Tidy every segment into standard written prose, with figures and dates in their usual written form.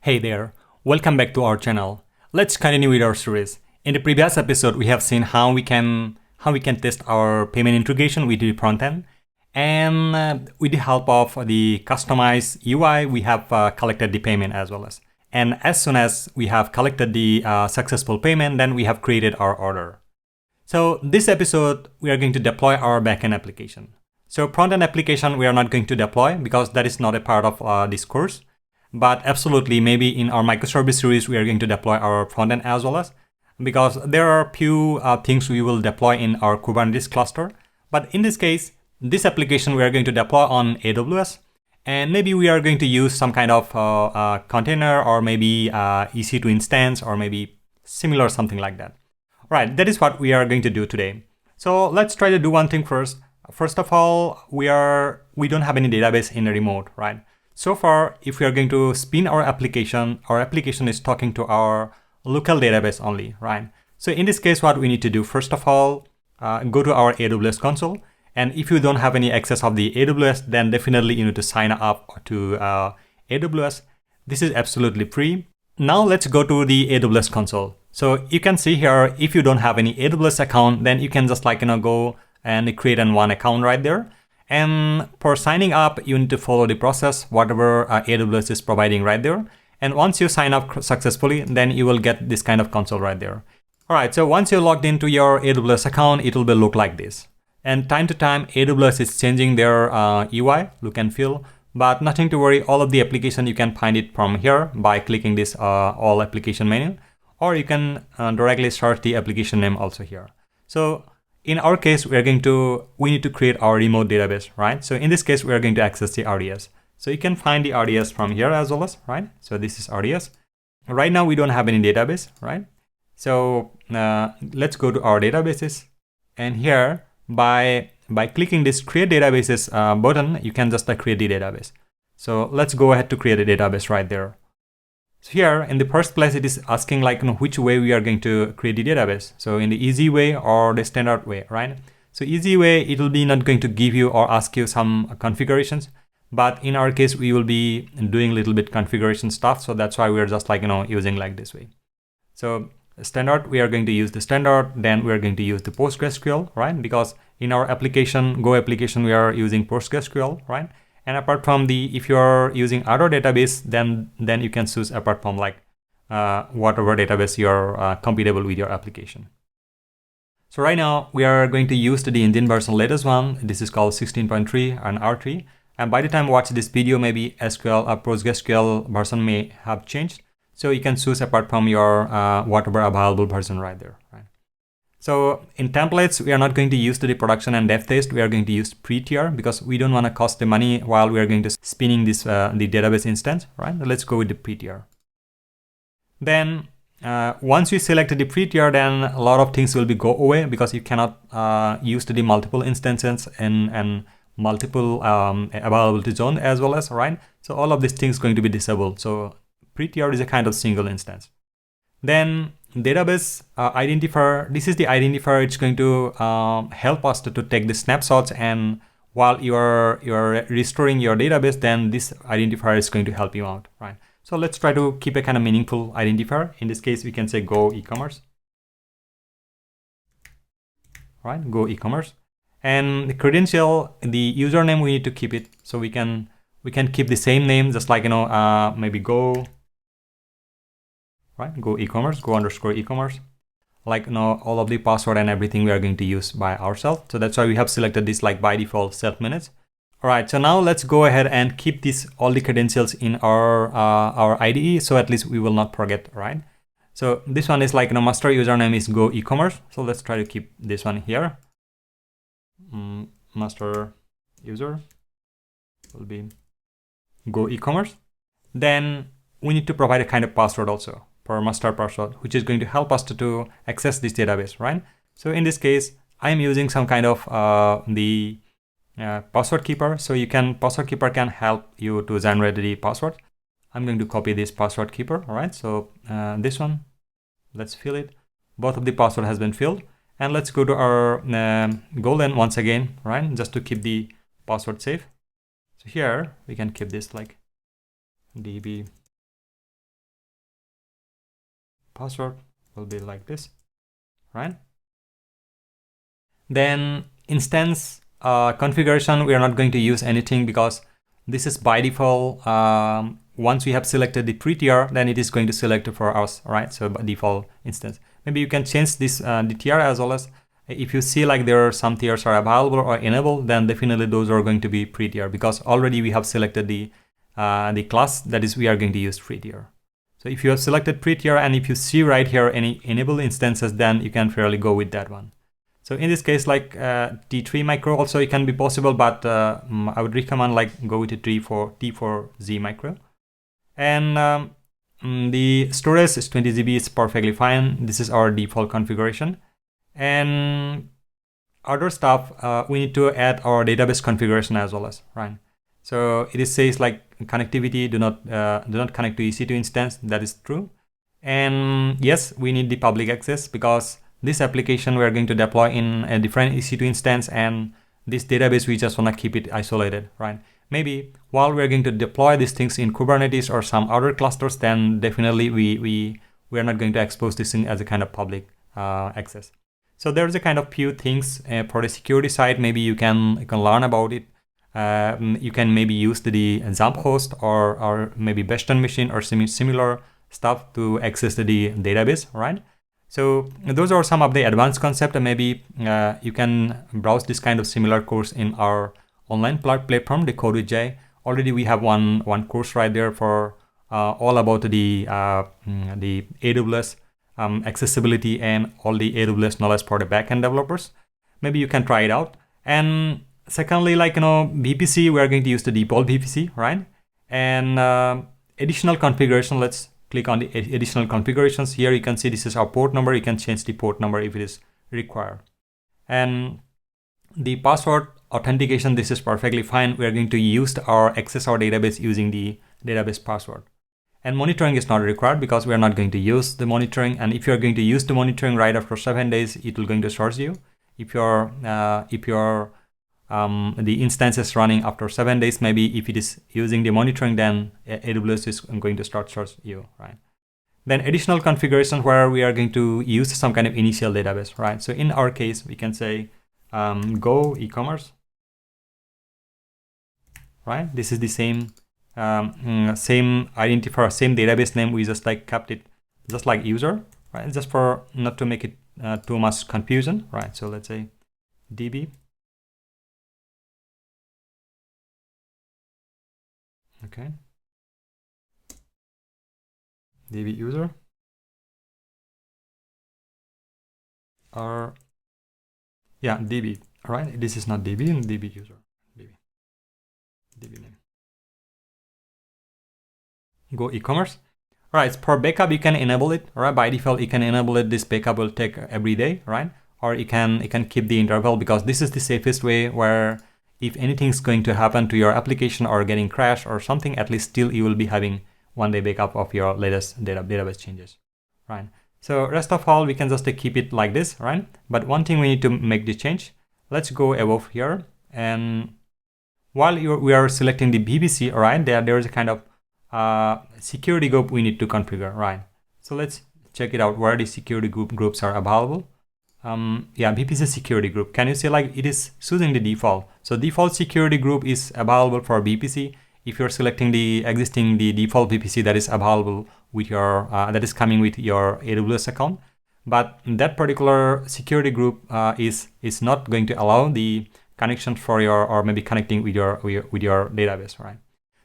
Hey there, welcome back to our channel. Let's continue with our series. In the previous episode, we have seen how we can test our payment integration with the front end, and with the help of the customized UI, we have collected the payment as well as. And as soon as we have collected the successful payment, then we have created our order. So this episode, we are going to deploy our backend application. So front-end application, we are not going to deploy because that is not a part of this course. But absolutely, maybe in our microservice series, we are going to deploy our front-end as well as, because there are a few things we will deploy in our Kubernetes cluster. But in this case, this application we are going to deploy on AWS, and maybe we are going to use some kind of container or maybe EC2 instance or maybe similar something like that. Right, that is what we are going to do today. So let's try to do one thing first. First of all, we don't have any database in the remote, right? So far, if we are going to spin our application is talking to our local database only, right? So in this case, what we need to do, first of all, go to our AWS console. And if you don't have any access of the AWS, then definitely you need to sign up to AWS. This is absolutely free. Now let's go to the AWS console. So you can see here, if you don't have any AWS account, then you can just go and create one account right there. And for signing up, you need to follow the process, whatever AWS is providing right there. And once you sign up successfully, then you will get this kind of console right there. All right, so once you're logged into your AWS account, it will look like this. And time to time, AWS is changing their UI, look and feel. But nothing to worry, all of the application, you can find it from here by clicking this all application menu. Or you can directly search the application name also here. So in our case, we need to create our remote database, right? So in this case, we are going to access the RDS. So you can find the RDS from here as well as, right? So this is RDS. Right now, we don't have any database, right? So let's go to our databases. And here, by clicking this create databases button, you can just create the database. So let's go ahead to create a database right there. So here, in the first place, it is asking which way we are going to create the database. So in the easy way or the standard way, right? So easy way, it will be not going to give you or ask you some configurations. But in our case, we will be doing a little bit configuration stuff. So that's why we are just using this way. So standard, we are going to use the standard. Then we are going to use the PostgreSQL, right? Because in our application, Go application, we are using PostgreSQL, right? And apart from if you're using other database, then you can choose apart from whatever database you're compatible with your application. So right now we are going to use the engine version latest one. This is called 16.3 and R3. And by the time you watch this video, maybe SQL or PostgreSQL version may have changed. So you can choose apart from your whatever available version right there, right? So in templates, we are not going to use the production and dev test. We are going to use pre-tier because we don't want to cost the money while we are going to spinning this the database instance, right? Let's go with the pre-tier. Then once we select the pre-tier, then a lot of things will go away because you cannot use the multiple instances and multiple availability zone as well as, right? So all of these things going to be disabled. So pre-tier is a kind of single instance. Then database identifier, this is the identifier. It's going to help us to take the snapshots, and while you're restoring your database, then this identifier is going to help you out, right? So let's try to keep a kind of meaningful identifier. In this case, we can say Go e-commerce, right? Go e-commerce, and the credential, the username, we need to keep it. So we can keep the same name, just maybe Go. Right, Go e-commerce, Go underscore e-commerce. All of the password and everything we are going to use by ourselves. So that's why we have selected this by default self-managed. All right, so now let's go ahead and keep all the credentials in our IDE, so at least we will not forget, right? So this one is master username is Go e-commerce. So let's try to keep this one here. Master user will be Go e-commerce. Then we need to provide a kind of password also for master password, which is going to help us to access this database, right? So in this case, I'm using some kind of the password keeper. So password keeper can help you to generate the password. I'm going to copy this password keeper, all right? So this one, let's fill it. Both of the password has been filled. And let's go to our GoLang once again, right? Just to keep the password safe. So here we can keep this db password will be like this, right? Then instance configuration, we are not going to use anything because this is by default. Once we have selected the pre-tier, then it is going to select for us, right? So by default instance. Maybe you can change this the tier as well as if you see like there are some tiers are available or enabled, then definitely those are going to be pre-tier because already we have selected the class that is we are going to use pre-tier. So if you have selected pre-tier and if you see right here any enable instances, then you can fairly go with that one. So in this case, like T3 micro also it can be possible, but I would recommend like go with the T4Z micro. And the storage is 20 GB is perfectly fine. This is our default configuration. And other stuff, we need to add our database configuration as well as, right? So it says like connectivity, do not connect to EC2 instance. That is true. And yes, we need the public access because this application we are going to deploy in a different EC2 instance, and this database we just want to keep it isolated, right? Maybe while we're going to deploy these things in Kubernetes or some other clusters, then definitely we are not going to expose this thing as a kind of public access. So there's a kind of few things for the security side. Maybe you can learn about it. You can maybe use the XAMPP host or maybe Bastion machine or similar stuff to access the database, right? So those are some of the advanced concepts, and maybe you can browse this kind of similar course in our online platform, the Code with Jay. Already we have one course right there for all about the AWS accessibility and all the AWS knowledge for the backend developers. Maybe you can try it out. And secondly, like VPC, we are going to use the default VPC, right? And additional configuration, let's click on the additional configurations. Here you can see this is our port number. You can change the port number if it is required. And the password authentication, this is perfectly fine. We are going to use our access our database using the database password. And monitoring is not required because we are not going to use the monitoring. And if you are going to use the monitoring right after 7 days, it will going to charge you. If your the instance is running after 7 days, maybe if it is using the monitoring, then AWS is going to start charge you, right? Then additional configuration where we are going to use some kind of initial database, right? So in our case, we can say go e-commerce, right? This is the same same identifier, same database name. We just like kept it just like user, right? Just for not to make it too much confusion, right? So let's say DB. Okay. DB user. Or yeah, DB. All right. This is not DB and DB user. DB name. Go e-commerce. All right. For backup, you can enable it. All right. By default, you can enable it. This backup will take every day, right? Or you can keep the interval because this is the safest way where if anything's going to happen to your application or getting crashed or something, at least still you will be having 1 day backup of your latest database changes, right? So rest of all, we can just keep it like this, right? But one thing we need to make the change. Let's go above here. And while we are selecting the VPC, all right, there is a kind of security group we need to configure, right? So let's check it out where the security groups are available. Yeah, VPC security group. Can you see like it is choosing the default? So default security group is available for VPC. If you're selecting the default VPC that is available with your that is coming with your AWS account, but that particular security group is not going to allow the connection for your or maybe connecting with your database, right?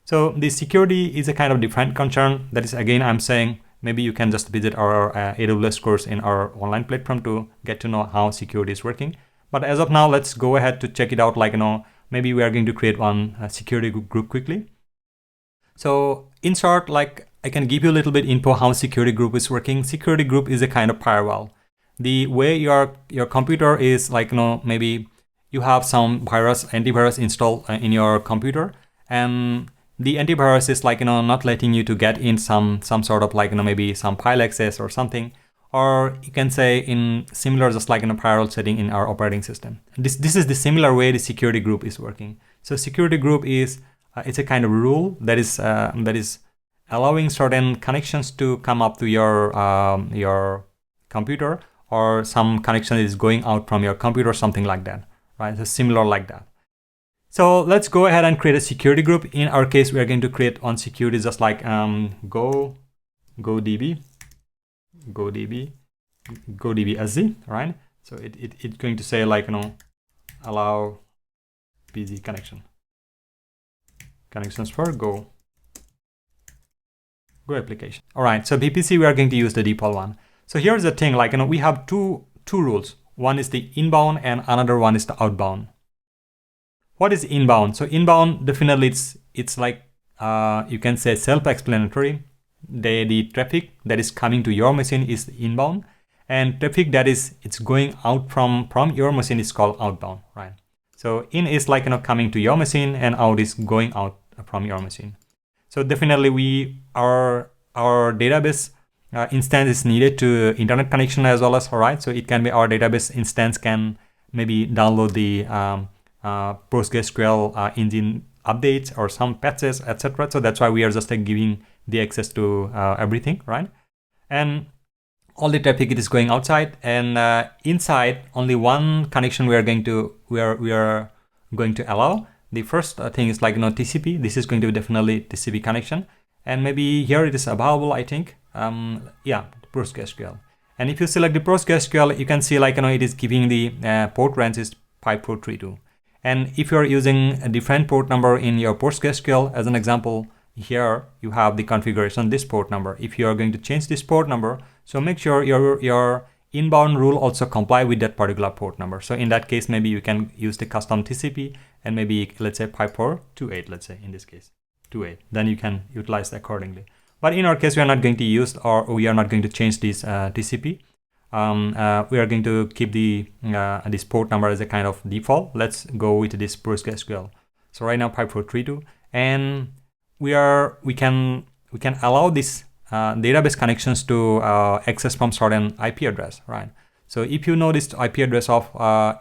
So the security is a kind of different concern. That is again I'm saying. Maybe you can just visit our AWS course in our online platform to get to know how security is working. But as of now, let's go ahead to check it out. Like, maybe we are going to create one security group quickly. So in short, like I can give you a little bit info how security group is working. Security group is a kind of firewall. The way your computer is like, maybe you have some antivirus installed in your computer, and the antivirus is like, not letting you to get in some sort of like, maybe some file access or something, or you can say in similar, just like in a firewall setting in our operating system. This is the similar way the security group is working. So security group is, it's a kind of rule that is allowing certain connections to come up to your computer, or some connection is going out from your computer, something like that, right? So similar like that. So let's go ahead and create a security group. In our case, we are going to create one security, just like GoDB SZ, right? So it's going to say like, allow PZ connections for Go application. All right, so VPC, we are going to use the default one. So here's the thing, like, we have two rules. One is the inbound and another one is the outbound. What is inbound? So inbound, definitely it's like, you can say self-explanatory. The traffic that is coming to your machine is inbound, and traffic that it's going out from your machine is called outbound, right? So in is like, coming to your machine, and out is going out from your machine. So definitely our database instance is needed to internet connection as well as, all right? So it can be our database instance can maybe download the PostgreSQL engine updates or some patches, etc. So that's why we are just giving the access to everything, right? And all the traffic, it is going outside, and inside only one connection we are going to allow. The first thing is like, TCP. This is going to be definitely TCP connection, and maybe here it is available, I think. Yeah, PostgreSQL. And if you select the PostgreSQL, you can see like, it is giving the port range is 5432. And if you're using a different port number in your PostgreSQL, as an example, here you have the configuration, this port number. If you are going to change this port number, so make sure your inbound rule also comply with that particular port number. So in that case, maybe you can use the custom TCP, and maybe let's say 5428, let's say in this case 28, then you can utilize accordingly. But in our case, we are not going to use, or we are not going to change this TCP. We are going to keep the this port number as a kind of default. Let's go with this PostgreSQL. So right now 5432, and we can allow this database connections to access from certain IP address, right? So if you know this IP address of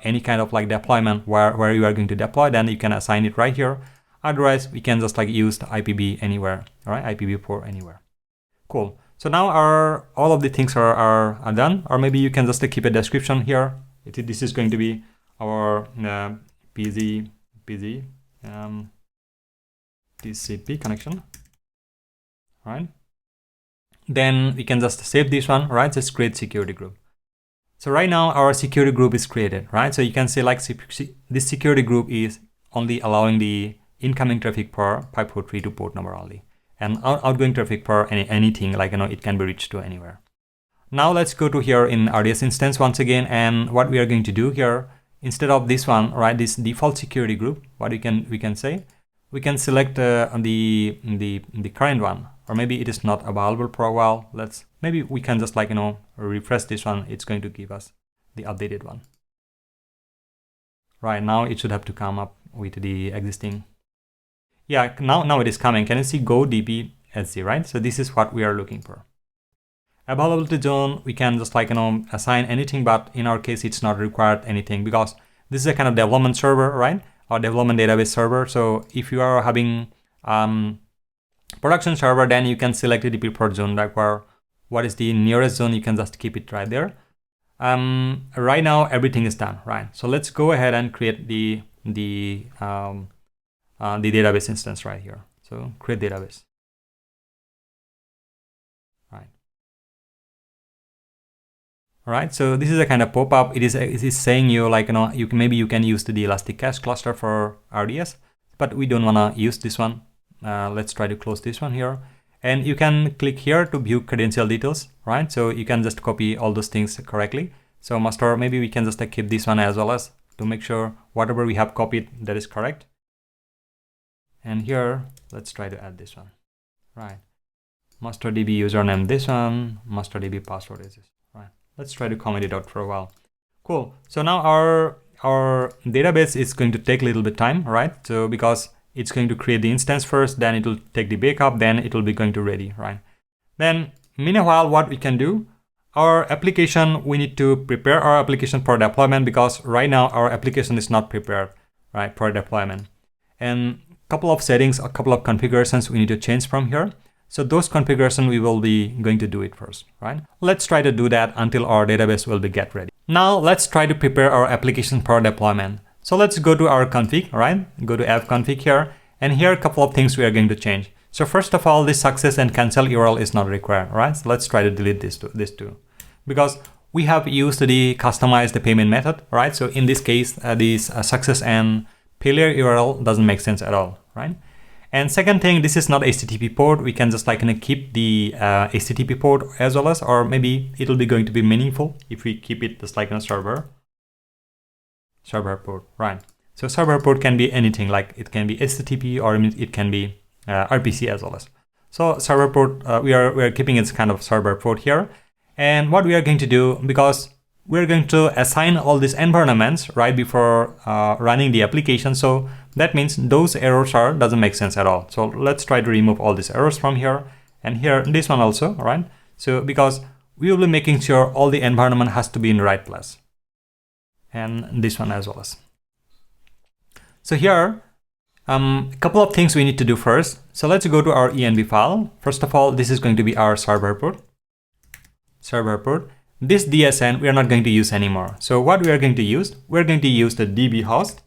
any kind of like deployment where you are going to deploy, then you can assign it right here. Otherwise, we can just like use the IPv anywhere, all right? IPv4 anywhere. Cool. So now all of the things are done, or maybe you can just keep a description here. This is going to be our TCP connection, right? Then we can just save this one, right? Just create security group. So right now our security group is created, right? So you can say like this security group is only allowing the incoming traffic per 5432 port number only, and outgoing traffic per anything like, it can be reached to anywhere. Now let's go to here in RDS instance once again, and what we are going to do here, instead of this one, right, this default security group, what we can say, we can select the current one, or maybe it is not available for a while. Maybe we can just like, refresh this one. It's going to give us the updated one. Right now it should have to come up with the existing. Yeah, now it is coming. Can you see GoDB SZ, right? So this is what we are looking for. Availability zone, we can just like, assign anything, but in our case, it's not required anything because this is a kind of development server, right? Or development database server. So if you are having production server, then you can select the preferred zone, like what is the nearest zone, you can just keep it right there. Right now, everything is done, right? So let's go ahead and create the database instance right here. So create database. Right. All right. So this is a kind of pop-up. It is saying you like, maybe you can use the Elastic Cache cluster for RDS, but we don't want to use this one. Let's try to close this one here. And you can click here to view credential details, right? So you can just copy all those things correctly. So master, maybe we can just keep this one as well as to make sure whatever we have copied, that is correct. And here, let's try to add this one, right? MasterDB username, this one, MasterDB password is this, right? Let's try to comment it out for a while. Cool. So now our database is going to take a little bit time, right? So because it's going to create the instance first, then it will take the backup, then it will be going to ready, right? Then meanwhile, what we can do, our application, we need to prepare our application for deployment because right now our application is not prepared, right, for deployment. And couple of settings, a couple of configurations we need to change from here. So those configuration we will be going to do it first, right? Let's try to do that until our database will be get ready. Now let's try to prepare our application for deployment. So let's go to our config, right? Go to app config here, and here are a couple of things we are going to change. So first of all, this success and cancel URL is not required, right? So let's try to delete this two, because we have used the customize the payment method, right? So in this case, this success and failure URL doesn't make sense at all, right? And second thing, this is not HTTP port. We can just like keep the HTTP port as well as, or maybe it'll be going to be meaningful if we keep it just like a server port, right? So server port can be anything, like it can be HTTP or it can be RPC as well as. So server port, we are keeping its kind of server port here. And what we are going to do, because we're going to assign all these environments right before running the application. So that means those errors doesn't make sense at all. So let's try to remove all these errors from here, and here this one also, right? So because we will be making sure all the environment has to be in the right place, and this one as well as. So here a couple of things we need to do first. So let's go to our env file. First of all, this is going to be our server port. This DSN we are not going to use anymore. So what we are going to use, we're going to use the DB host,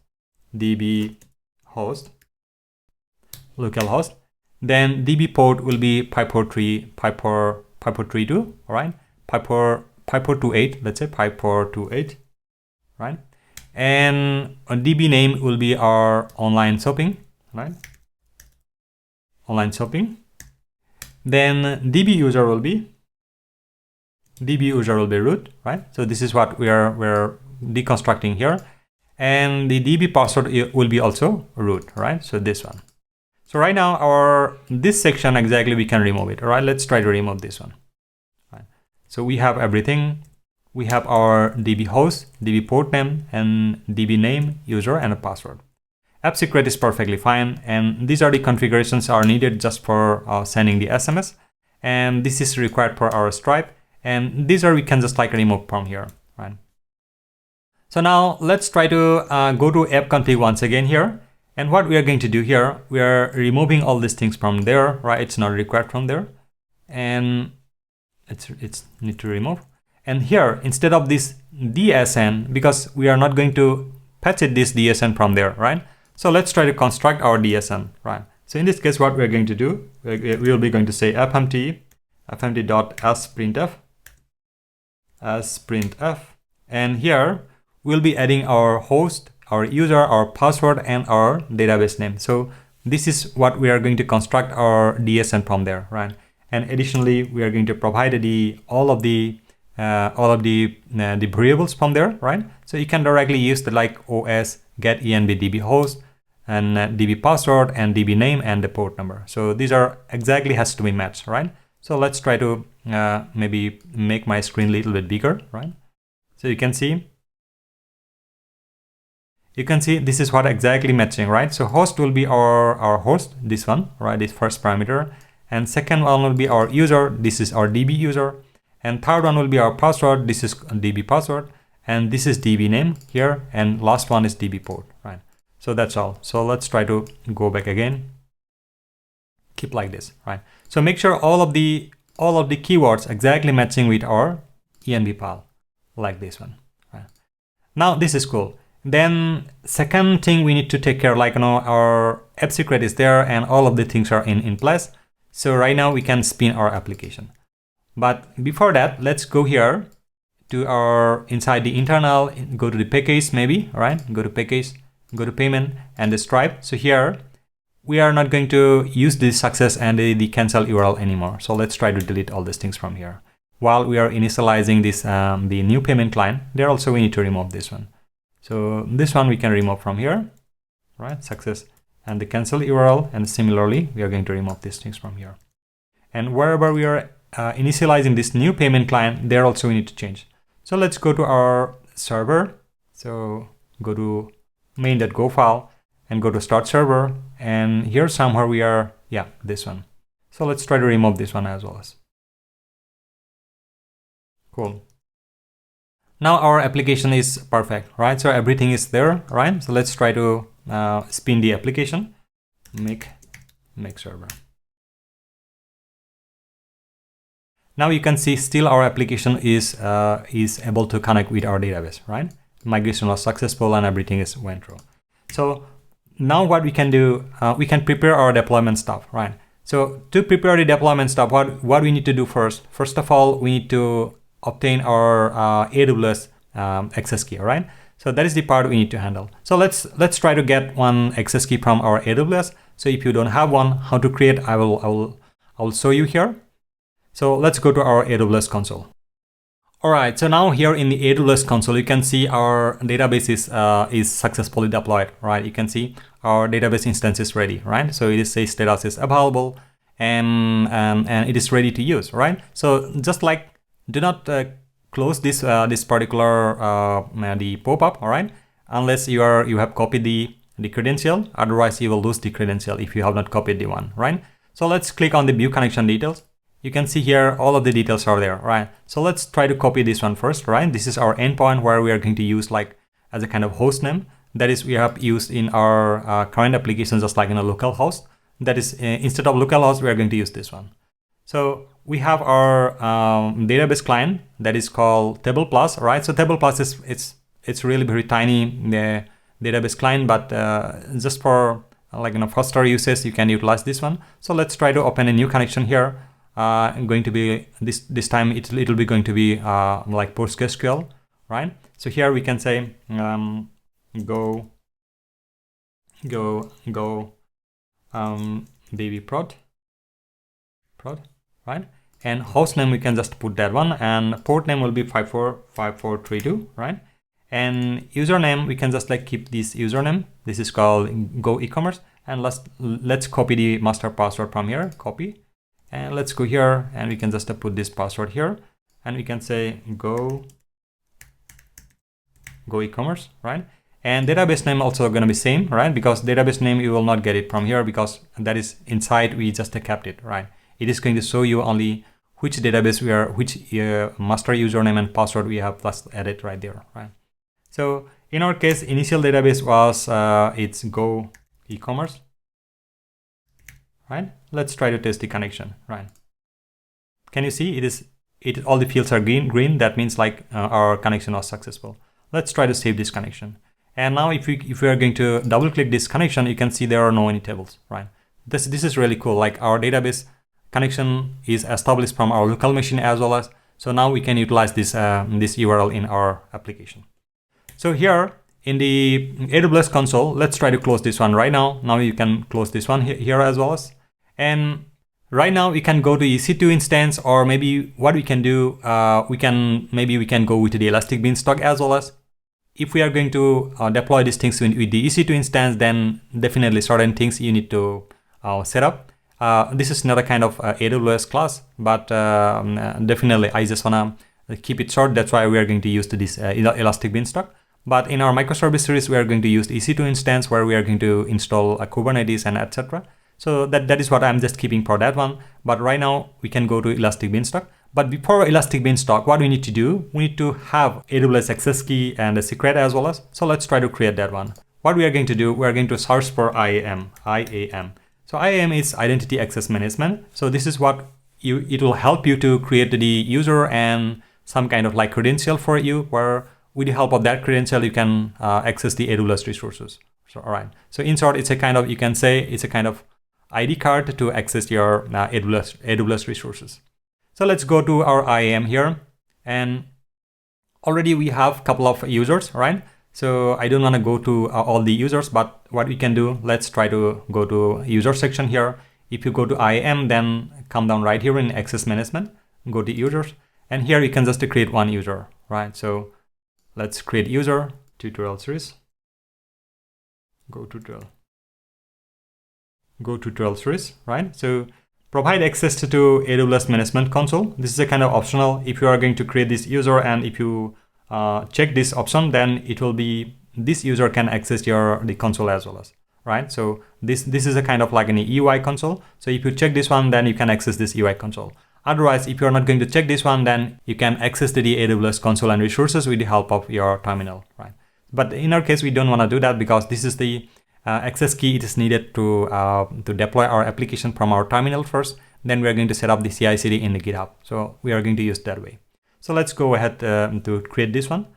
localhost. Then DB port will be 5432, all right? 5428, let's say 5428, right? And a DB name will be our online shopping, right? Online shopping. Then DB user will be root, right? So this is what we're deconstructing here. And the DB password will be also root, right? So this one. So right now this section exactly we can remove it, all right? Let's try to remove this one. Right. So we have everything. We have our DB host, DB port name, and DB name, user, and a password. App secret is perfectly fine, and these are the configurations are needed just for sending the SMS, and this is required for our Stripe, and these are we can just like remove from here, right? So now let's try to go to app config once again here, and what we are going to do here, we are removing all these things from there, right? It's not required from there, and it's need to remove. And here, instead of this DSN, because we are not going to patch it this DSN from there, right? So let's try to construct our DSN, right? So in this case, what we're going to do, we will be going to say fmt.sprintf, and here we'll be adding our host, our user, our password, and our database name. So this is what we are going to construct our DSN from there, right? And additionally, we are going to provide all of the variables from there, right? So you can directly use the like OS get env db host and db password and db name and the port number. So these are exactly has to be matched, right? So let's try to maybe make my screen a little bit bigger, right? So you can see this is what exactly matching, right? So host will be our host, this one, right? This first parameter, and second one will be our user. This is our db user. And third one will be our password. This is DB password, and this is DB name here, and last one is DB port, right? So that's all. So let's try to go back again. Keep like this, right? So make sure all of the keywords exactly matching with our env file, like this one, right? Now this is cool. Then second thing we need to take care, like our app secret is there, and all of the things are in place. So right now we can spin our application. But before that, let's go here to our inside the internal, go to the package maybe, right? Go to package, go to payment and the Stripe. So here we are not going to use the success and the cancel URL anymore. So let's try to delete all these things from here. While we are initializing this the new payment client, there also we need to remove this one. So this one we can remove from here, right? Success and the cancel URL, and similarly we are going to remove these things from here. And wherever we are initializing this new payment client, there also we need to change. So let's go to our server. So go to main.go file and go to start server, and here somewhere we are, yeah, this one. So let's try to remove this one as well as. Cool. Now our application is perfect, right? So everything is there, right? So let's try to spin the application. Make server. Now you can see still our application is able to connect with our database, right? Migration was successful and everything is went through. So now what we can do, we can prepare our deployment stuff, right? So to prepare the deployment stuff, what we need to do first of all, we need to obtain our AWS access key, right? So that is the part we need to handle. So let's try to get one access key from our AWS. So if you don't have one, how to create, I will show you here. So let's go to our AWS console. All right, so now here in the AWS console, you can see our database is successfully deployed, right? You can see our database instance is ready, right? So it says status is available and it is ready to use, right? So just like, do not close this particular the pop-up, all right? Unless you have copied the credential, otherwise you will lose the credential if you have not copied the one, right? So let's click on the view connection details. You can see here all of the details are there, right? So let's try to copy this one first, right? This is our endpoint where we are going to use like as a kind of host name. That is we have used in our current applications just like in a local host. That is instead of local host, we are going to use this one. So we have our database client that is called Table Plus, right? So Table Plus is it's really very tiny the database client, but just for like faster uses, you can utilize this one. So let's try to open a new connection here. Going to be this time it'll be going to be like PostgreSQL, right? So here we can say go baby prod, right? And host name we can just put that one, and port name will be 545432, right? And username we can just like keep this username. This is called Go e-commerce, and let's copy the master password from here. Copy. And let's go here and we can just put this password here and we can say go e-commerce, right? And database name also going to be same, right? Because database name you will not get it from here because that is inside, we just kept it, right? It is going to show you only which database which master username and password we have plus added right there, right? So in our case, initial database was it's Go e-commerce, right? Let's try to test the connection, right? Can you see all the fields are green. That means like our connection was successful. Let's try to save this connection. And now if we are going to double click this connection, you can see there are no any tables, right? This is really cool. Like our database connection is established from our local machine as well as, so now we can utilize this URL in our application. So here in the AWS console, let's try to close this one right now. Now you can close this one here as well as, and right now we can go to EC2 instance, or maybe what we can do, we can go with the Elastic Beanstalk as well as. If we are going to deploy these things with the EC2 instance, then definitely certain things you need to set up. This is not a kind of AWS class, but definitely I just wanna keep it short. That's why we are going to use this Elastic Beanstalk. But in our microservice series, we are going to use the EC2 instance where we are going to install a Kubernetes and etc. So that is what I'm just keeping for that one. But right now we can go to Elastic Beanstalk. But before Elastic Beanstalk, what we need to do, we need to have AWS access key and a secret as well as. So let's try to create that one. What we are going to do, we are going to search for IAM. So IAM is Identity Access Management. So this is what it will help you to create the user and some kind of like credential for you, where with the help of that credential, you can access the AWS resources. So, all right. So in short, it's a kind of, you can say it's a kind of ID card to access your AWS resources. So let's go to our IAM here, and already we have a couple of users, right? So I don't want to go to all the users, but what we can do, let's try to go to user section here. If you go to IAM, then come down right here in access management, go to users, and here you can just create one user, right? So let's create user tutorial series. Go tutorial series, right? So provide access to AWS Management Console. This is a kind of optional. If you are going to create this user and if you check this option, then it will be this user can access the console as well as, right? So this is a kind of like an UI console. So if you check this one, then you can access this UI console. Otherwise, if you're not going to check this one, then you can access the AWS console and resources with the help of your terminal, right? But in our case, we don't want to do that because this is the access key. It is needed to deploy our application from our terminal first. then we are going to set up the CI/CD in the GitHub. So we are going to use that way. So let's go ahead to create this one.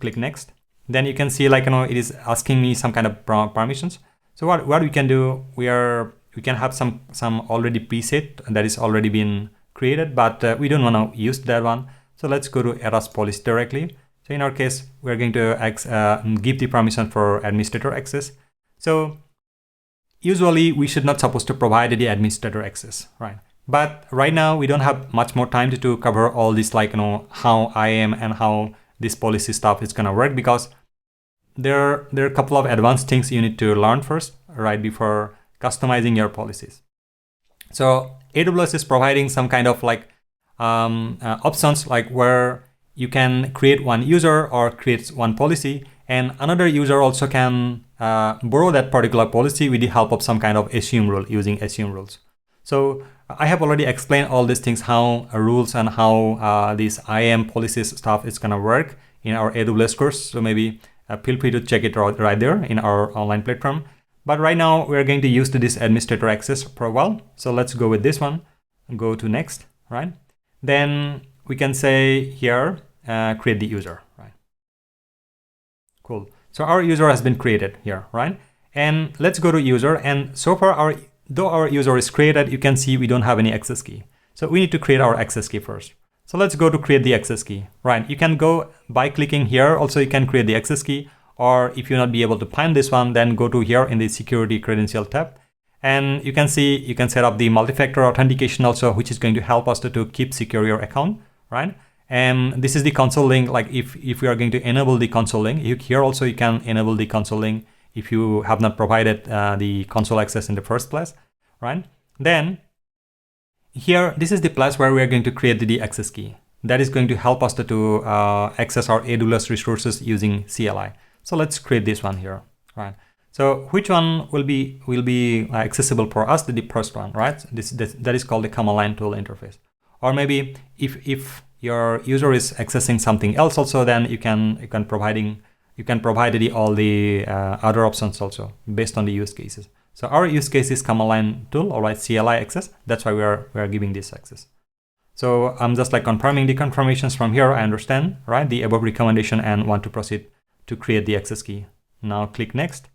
Click next. Then you can see, like, it is asking me some kind of permissions. So what we can do, we can have some already preset that is already been created, but we don't want to use that one. So let's go to Eras policy directly. So in our case, we're going to give the permission for administrator access. So usually we should not supposed to provide the administrator access, right? But right now we don't have much more time to cover all this, like, how IAM and how this policy stuff is gonna work, because there are a couple of advanced things you need to learn first, right, before customizing your policies. So AWS is providing some kind of like options, like where you can create one user or create one policy, and another user also can borrow that particular policy with the help of some kind of assume rule, using assume rules. So I have already explained all these things, how rules and how this IAM policies stuff is gonna work in our AWS course. So maybe feel free to check it right there in our online platform. But right now we're going to use this administrator access for a while. So let's go with this one and go to next, right? Then we can say here, create the user, right? Cool. So our user has been created here, right? And let's go to user. And so far, though our user is created, you can see we don't have any access key. So we need to create our access key first. So let's go to create the access key, right? You can go by clicking here. Also, you can create the access key. Or if you're not be able to find this one, then go to here in the security credential tab. And you can see you can set up the multi-factor authentication also, which is going to help us to keep secure your account, right? And this is the console link. Like if we are going to enable the console link, here also you can enable the console link if you have not provided the console access in the first place, right? Then here, this is the place where we are going to create the access key. That is going to help us to access our AWS resources using CLI. So let's create this one here, right? So which one will be accessible for us? The first one, right? That is called the command line tool interface. Or maybe if your user is accessing something else also, then you can provide all the other options also based on the use cases. So our use case is command line tool, all right, CLI access. That's why we are giving this access. So I'm just like confirming the confirmations from here. I understand, right, the above recommendation and want to proceed to create the access key. Now click next.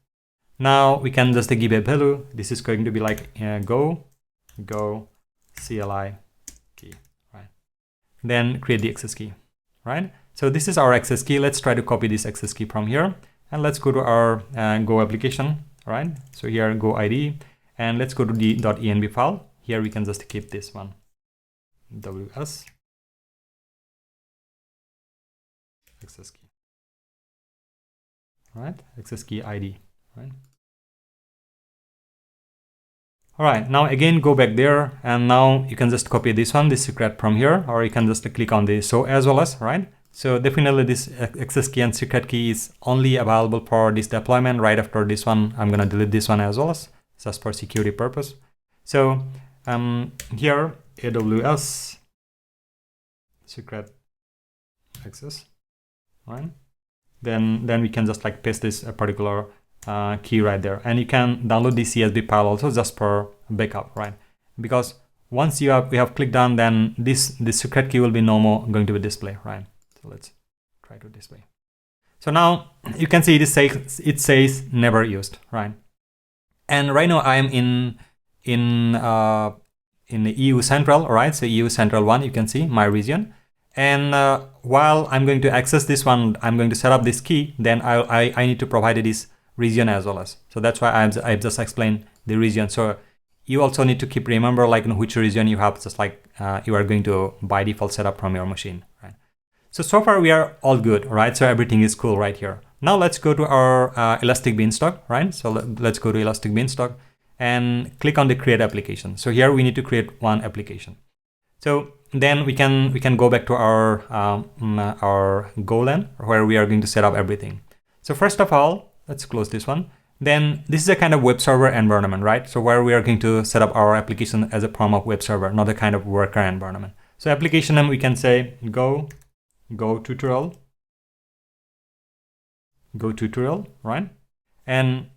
Now we can just give a value. This is going to be like go CLI key, right? Then create the access key, right? So this is our access key. Let's try to copy this access key from here, and let's go to our Go application, right? So here Go ID, and let's go to the .env file. Here we can just keep this one, WS access key, right? Access key ID, right? All right, now again, go back there, and now you can just copy this one, this secret from here, or you can just click on the show as well as, right? So definitely this access key and secret key is only available for this deployment. Right after this one, I'm gonna delete this one as well as just for security purpose. So here, AWS secret access, right? Then we can just like paste this particular key right there, and you can download the CSV file also just for backup, right? Because once we have clicked on, then this secret key will be no more going to be displayed, right? So let's try to display. So now you can see it says never used, right? And right now I am in the EU Central, right? So EU Central 1, you can see my region. And while I'm going to access this one, I'm going to set up this key. Then I need to provide this region as well as. So that's why I've just explained the region. So you also need to keep remember like in which region you have, just like you are going to by default set up from your machine, right? So far we are all good, right? So everything is cool right here. Now let's go to our Elastic Beanstalk, right? So let's go to Elastic Beanstalk and click on the create application. So here we need to create one application. So then we can go back to our GoLang where we are going to set up everything. So first of all, let's close this one. Then this is a kind of web server environment, right? So where we are going to set up our application as a form of web server, not a kind of worker environment. So application name, we can say go tutorial, right? And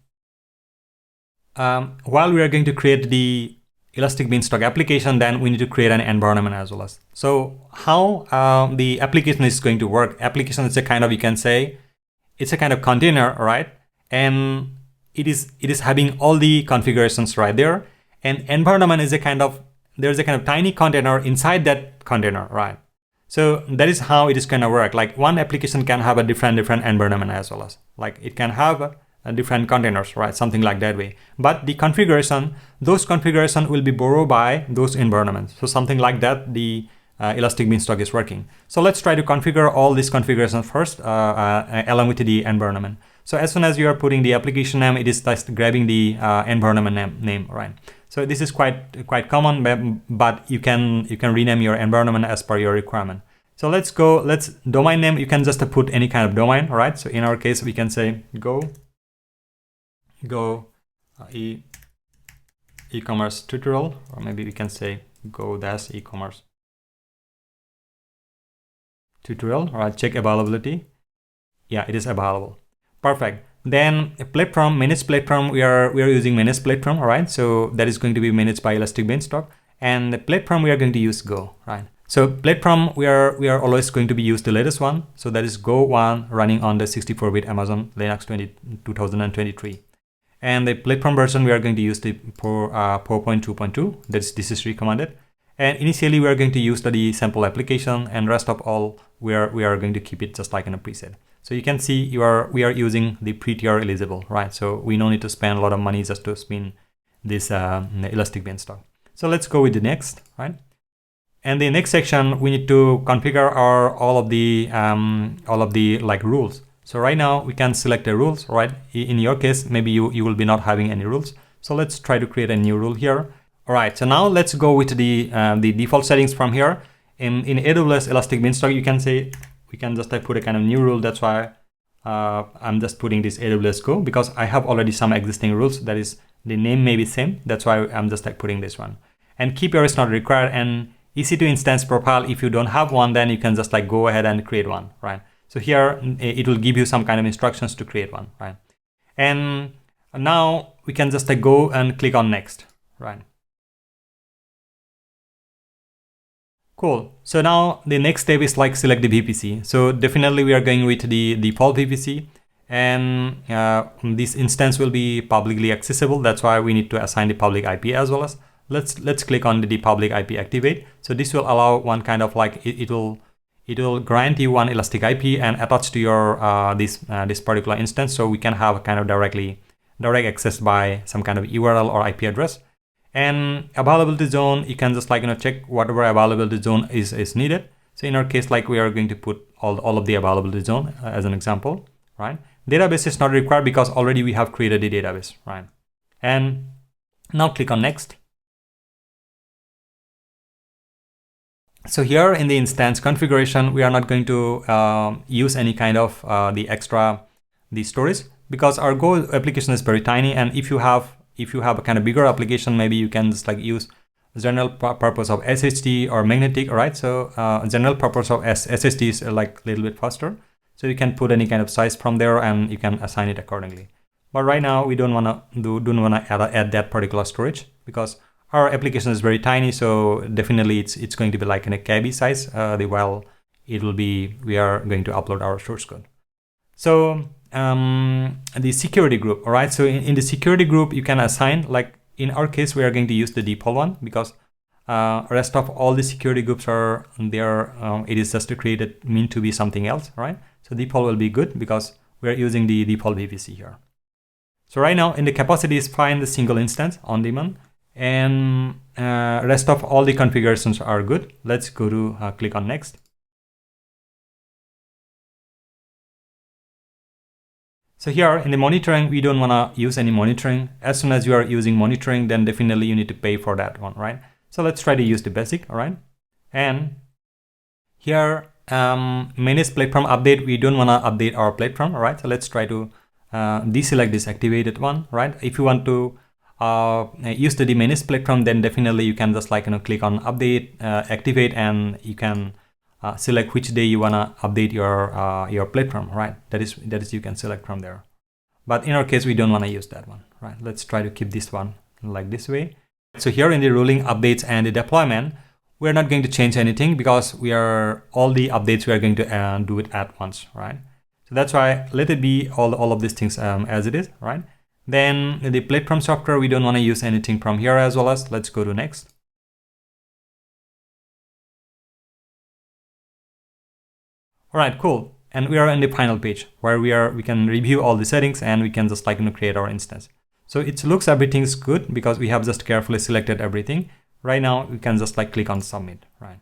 while we are going to create the Elastic Beanstalk application, then we need to create an environment as well. So how the application is going to work? Application is a kind of, you can say, it's a kind of container, right? And it is having all the configurations right there. And environment is a kind of, there's a kind of tiny container inside that container, right? So that is how it is going to work. Like one application can have a different environment as well as, like it can have different containers, right? Something like that way. But the configuration, those configuration will be borrowed by those environments. So something like that, the Elastic Beanstalk is working. So let's try to configure all these configurations first along with the environment. So as soon as you are putting the application name, it is just grabbing the environment name, right? So this is quite common, but you can rename your environment as per your requirement. So let's domain name, you can just put any kind of domain, right? So in our case, we can say e-commerce tutorial, or maybe we can say go-e-commerce tutorial, right? Check availability. Yeah, it is available. Perfect. Then a platform, managed platform, we are using managed platform, all right? So that is going to be managed by Elastic Beanstalk. And the platform, we are going to use Go, right? So platform, we are always going to be use the latest one. So that is Go 1 running on the 64-bit Amazon Linux 2023. And the platform version, we are going to use the 4.2.2. This is recommended. And initially, we are going to use the sample application, and rest of all, we are going to keep it just like in a preset. So you can see we are using the pre-tier eligible, right? So we don't need to spend a lot of money just to spin this Elastic Beanstalk. So let's go with the next, right? And the next section, we need to configure all of the like rules. So right now we can select the rules, right? In your case, maybe you will be not having any rules. So let's try to create a new rule here. All right, so now let's go with the default settings from here. In AWS Elastic Beanstalk, you can say, we can just put a kind of new rule. That's why I'm just putting this AWS Go, because I have already some existing rules. That is, the name may be same. That's why I'm just putting this one. And keep your is not required, and EC2 instance profile. If you don't have one, then you can just go ahead and create one, right? So here it will give you some kind of instructions to create one, right? And now we can just go and click on next, right? Cool. So now the next step is select the VPC. So definitely we are going with the default VPC, and this instance will be publicly accessible. That's why we need to assign the public IP as well as. Let's click on the public IP activate. So this will allow one kind of it will grant you one Elastic IP and attach to your this particular instance, so we can have a kind of direct access by some kind of URL or IP address. And availability zone, you can just check whatever availability zone is needed. So in our case, we are going to put all of the availability zone as an example, right? Database is not required because already we have created the database, right? And now click on next. So here in the instance configuration, we are not going to use any kind of the storage, because our Go application is very tiny. And if you have a kind of bigger application, maybe you can just use general purpose of SSD or magnetic, right? So general purpose of SSD is a little bit faster. So you can put any kind of size from there and you can assign it accordingly. But right now we don't want to add that particular storage, because our application is very tiny. So definitely it's going to be in a KB size, while it will be, we are going to upload our source code. So the security group, all right? So in the security group, you can assign, in our case, we are going to use the default one, because rest of all the security groups are there. It is just created meant to be something else, right? So default will be good because we are using the default VPC here. So right now in the capacity is fine, the single instance on demand, and rest of all the configurations are good. Let's go to click on next. So here in the monitoring, we don't want to use any monitoring. As soon as you are using monitoring, then definitely you need to pay for that one, right? So let's try to use the basic, all right? And here, manage platform update, we don't want to update our platform, all right? So let's try to deselect this activated one, right? If you want to use the manage platform, then definitely you can just click on update, activate, and you can select which day you want to update your platform, right? That is you can select from there. But in our case, we don't want to use that one, right? Let's try to keep this one like this way. So here in the ruling updates and the deployment, we're not going to change anything because all the updates we are going to do it at once, right? So that's why let it be all of these things as it is, right? Then the platform software, we don't want to use anything from here as well as. Let's go to next. All right, cool. And we are in the final page where we can review all the settings and we can just create our instance. So it looks everything's good because we have just carefully selected everything. Right now, we can just click on submit, right?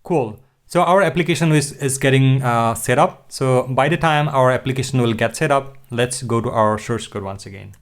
Cool. So our application is getting set up. So by the time our application will get set up, let's go to our source code once again.